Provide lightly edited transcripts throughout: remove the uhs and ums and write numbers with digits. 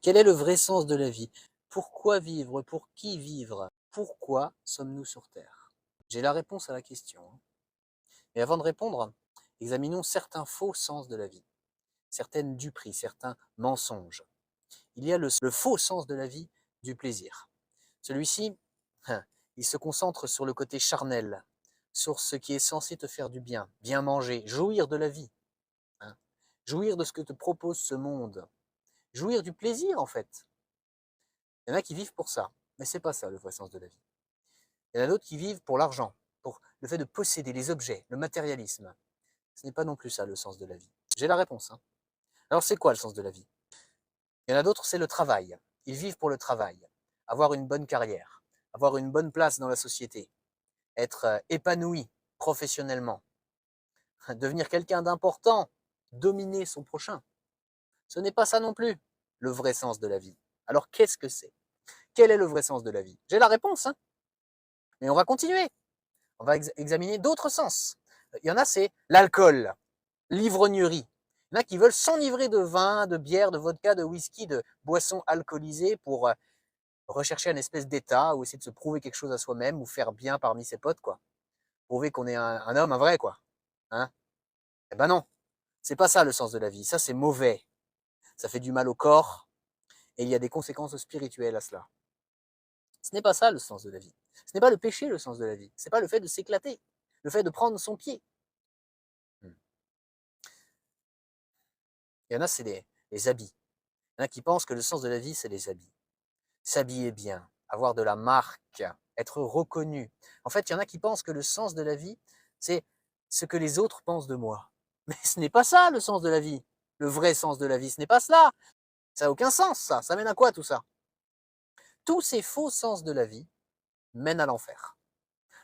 Quel est le vrai sens de la vie? Pourquoi vivre? Pour qui vivre? Pourquoi sommes-nous sur Terre? J'ai la réponse à la question, hein. Mais avant de répondre, examinons certains faux sens de la vie, certaines duperies, certains mensonges. Il y a le faux sens de la vie du plaisir. Celui-ci, il se concentre sur le côté charnel, sur ce qui est censé te faire du bien manger, jouir de la vie, hein, jouir de ce que te propose ce monde, jouir du plaisir en fait. Il y en a qui vivent pour ça, mais c'est pas ça le vrai sens de la vie. Il y en a d'autres qui vivent pour l'argent, pour le fait de posséder les objets, le matérialisme. Ce n'est pas non plus ça le sens de la vie. J'ai la réponse, hein. Alors c'est quoi le sens de la vie? Il y en a d'autres, c'est le travail. Ils vivent pour le travail, avoir une bonne carrière, avoir une bonne place dans la société, être épanoui professionnellement, devenir quelqu'un d'important, dominer son prochain. Ce n'est pas ça non plus le vrai sens de la vie. Alors qu'est-ce que c'est? Quel est le vrai sens de la vie? J'ai la réponse, hein. Mais on va continuer. On va examiner d'autres sens. Il y en a, c'est l'alcool, l'ivrognerie. Il y en a qui veulent s'enivrer de vin, de bière, de vodka, de whisky, de boissons alcoolisées pour rechercher un espèce d'état ou essayer de se prouver quelque chose à soi-même ou faire bien parmi ses potes, quoi. Prouver qu'on est un homme, un vrai, quoi. Hein? Eh ben non, c'est pas ça le sens de la vie. Ça, c'est mauvais. Ça fait du mal au corps et il y a des conséquences spirituelles à cela. Ce n'est pas ça le sens de la vie. Ce n'est pas le péché le sens de la vie. Ce n'est pas le fait de s'éclater, le fait de prendre son pied. Il y en a, c'est les habits. Il y en a qui pensent que le sens de la vie, c'est les habits. S'habiller bien, avoir de la marque, être reconnu. En fait, il y en a qui pensent que le sens de la vie, c'est ce que les autres pensent de moi. Mais ce n'est pas ça le sens de la vie. Le vrai sens de la vie, ce n'est pas cela. Ça n'a aucun sens, ça. Ça mène à quoi tout ça? Tous ces faux sens de la vie mènent à l'enfer.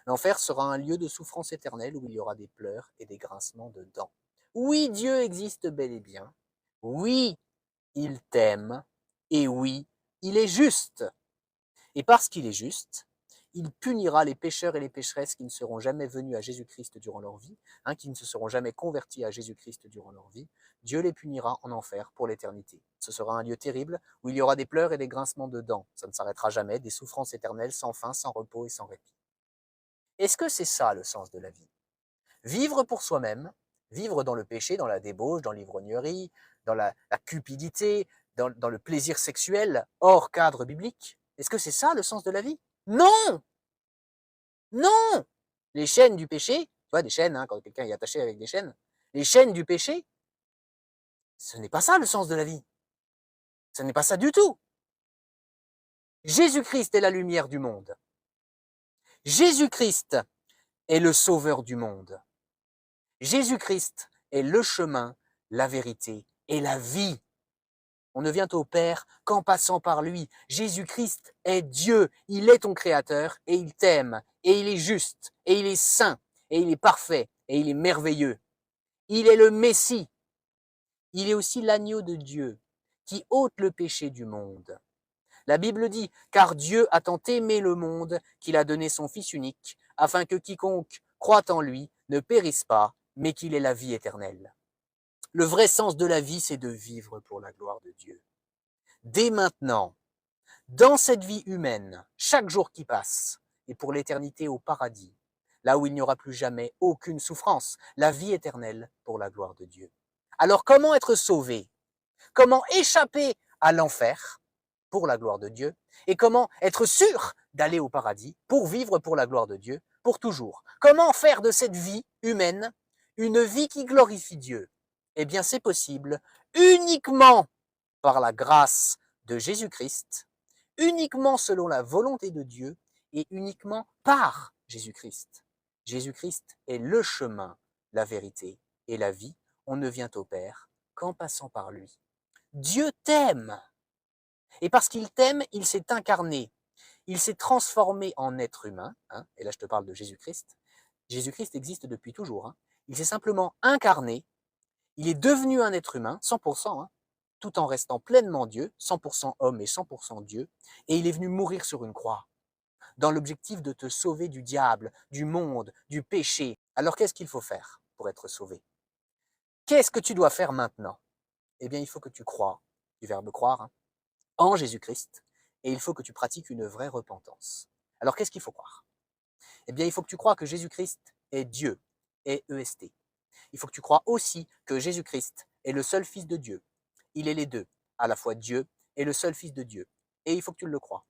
L'enfer sera un lieu de souffrance éternelle où il y aura des pleurs et des grincements de dents. Oui, Dieu existe bel et bien. Oui, il t'aime. Et oui, il est juste. Et parce qu'il est juste, il punira les pécheurs et les pécheresses qui ne seront jamais venus à Jésus-Christ durant leur vie, hein, qui ne se seront jamais convertis à Jésus-Christ durant leur vie. Dieu les punira en enfer pour l'éternité. Ce sera un lieu terrible où il y aura des pleurs et des grincements de dents. Ça ne s'arrêtera jamais, des souffrances éternelles sans fin, sans repos et sans répit. Est-ce que c'est ça le sens de la vie? Vivre pour soi-même, vivre dans le péché, dans la débauche, dans l'ivrognerie, dans la cupidité, dans le plaisir sexuel hors cadre biblique? Est-ce que c'est ça le sens de la vie? Non! Non! Les chaînes du péché, tu vois, des chaînes, hein, quand quelqu'un est attaché avec des chaînes, les chaînes du péché, ce n'est pas ça le sens de la vie. Ce n'est pas ça du tout. Jésus-Christ est la lumière du monde. Jésus-Christ est le sauveur du monde. Jésus-Christ est le chemin, la vérité et la vie. On ne vient au Père qu'en passant par lui. Jésus-Christ est Dieu, il est ton créateur et il t'aime, et il est juste, et il est saint, et il est parfait, et il est merveilleux. Il est le Messie. Il est aussi l'agneau de Dieu qui ôte le péché du monde. La Bible dit, car Dieu a tant aimé le monde qu'il a donné son Fils unique, afin que quiconque croit en lui ne périsse pas, mais qu'il ait la vie éternelle. Le vrai sens de la vie, c'est de vivre pour la gloire de Dieu. Dès maintenant, dans cette vie humaine, chaque jour qui passe, et pour l'éternité au paradis, là où il n'y aura plus jamais aucune souffrance, la vie éternelle pour la gloire de Dieu. Alors comment être sauvé? Comment échapper à l'enfer pour la gloire de Dieu? Et comment être sûr d'aller au paradis pour vivre pour la gloire de Dieu pour toujours? Comment faire de cette vie humaine une vie qui glorifie Dieu? Eh bien, c'est possible uniquement par la grâce de Jésus-Christ, uniquement selon la volonté de Dieu et uniquement par Jésus-Christ. Jésus-Christ est le chemin, la vérité et la vie. On ne vient au Père qu'en passant par lui. Dieu t'aime. Et parce qu'il t'aime, il s'est incarné. Il s'est transformé en être humain. Hein, et là, je te parle de Jésus-Christ. Jésus-Christ existe depuis toujours. Hein. Il s'est simplement incarné. Il est devenu un être humain, 100%, hein, tout en restant pleinement Dieu, 100% homme et 100% Dieu. Et il est venu mourir sur une croix, dans l'objectif de te sauver du diable, du monde, du péché. Alors, qu'est-ce qu'il faut faire pour être sauvé? Qu'est-ce que tu dois faire maintenant? Eh bien, il faut que tu crois, du verbe croire, hein, en Jésus-Christ, et il faut que tu pratiques une vraie repentance. Alors qu'est-ce qu'il faut croire? Eh bien, il faut que tu crois que Jésus-Christ est Dieu, E-S-T. Il faut que tu crois aussi que Jésus-Christ est le seul Fils de Dieu. Il est les deux, à la fois Dieu et le seul Fils de Dieu. Et il faut que tu le crois.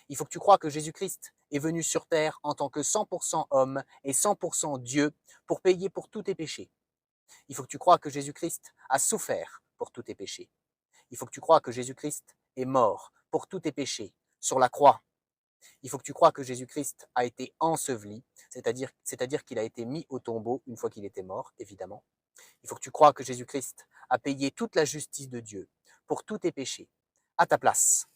Il faut que tu crois que Jésus-Christ est venu sur terre en tant que 100% homme et 100% Dieu pour payer pour tous tes péchés. Il faut que tu crois que Jésus-Christ a souffert pour tous tes péchés. Il faut que tu crois que Jésus-Christ est mort pour tous tes péchés sur la croix. Il faut que tu crois que Jésus-Christ a été enseveli, c'est-à-dire qu'il a été mis au tombeau une fois qu'il était mort, évidemment. Il faut que tu crois que Jésus-Christ a payé toute la justice de Dieu pour tous tes péchés, à ta place.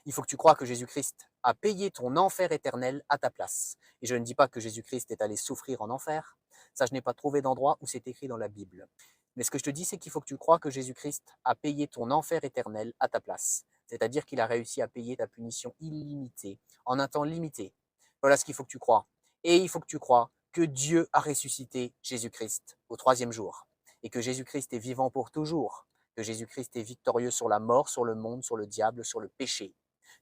Il faut que tu crois que Jésus-Christ a payé ton enfer éternel à ta place. Et je ne dis pas que Jésus-Christ est allé souffrir en enfer. Ça, je n'ai pas trouvé d'endroit où c'est écrit dans la Bible. Mais ce que je te dis, c'est qu'il faut que tu crois que Jésus-Christ a payé ton enfer éternel à ta place. C'est-à-dire qu'il a réussi à payer ta punition illimitée, en un temps limité. Voilà ce qu'il faut que tu crois. Et il faut que tu crois que Dieu a ressuscité Jésus-Christ au troisième jour. Et que Jésus-Christ est vivant pour toujours. Que Jésus-Christ est victorieux sur la mort, sur le monde, sur le diable, sur le péché.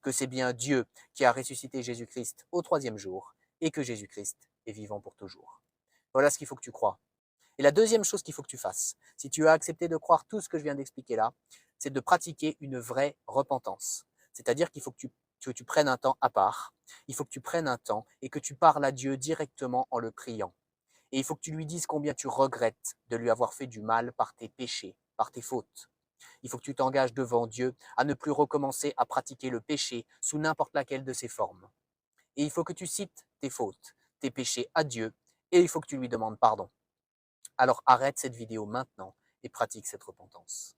Que c'est bien Dieu qui a ressuscité Jésus-Christ au troisième jour et que Jésus-Christ est vivant pour toujours. Voilà ce qu'il faut que tu crois. Et la deuxième chose qu'il faut que tu fasses, si tu as accepté de croire tout ce que je viens d'expliquer là, c'est de pratiquer une vraie repentance. C'est-à-dire qu'il faut que tu prennes un temps à part, il faut que tu prennes un temps et que tu parles à Dieu directement en le priant. Et il faut que tu lui dises combien tu regrettes de lui avoir fait du mal par tes péchés, par tes fautes. Il faut que tu t'engages devant Dieu à ne plus recommencer à pratiquer le péché sous n'importe laquelle de ses formes. Et il faut que tu cites tes fautes, tes péchés à Dieu, et il faut que tu lui demandes pardon. Alors arrête cette vidéo maintenant et pratique cette repentance.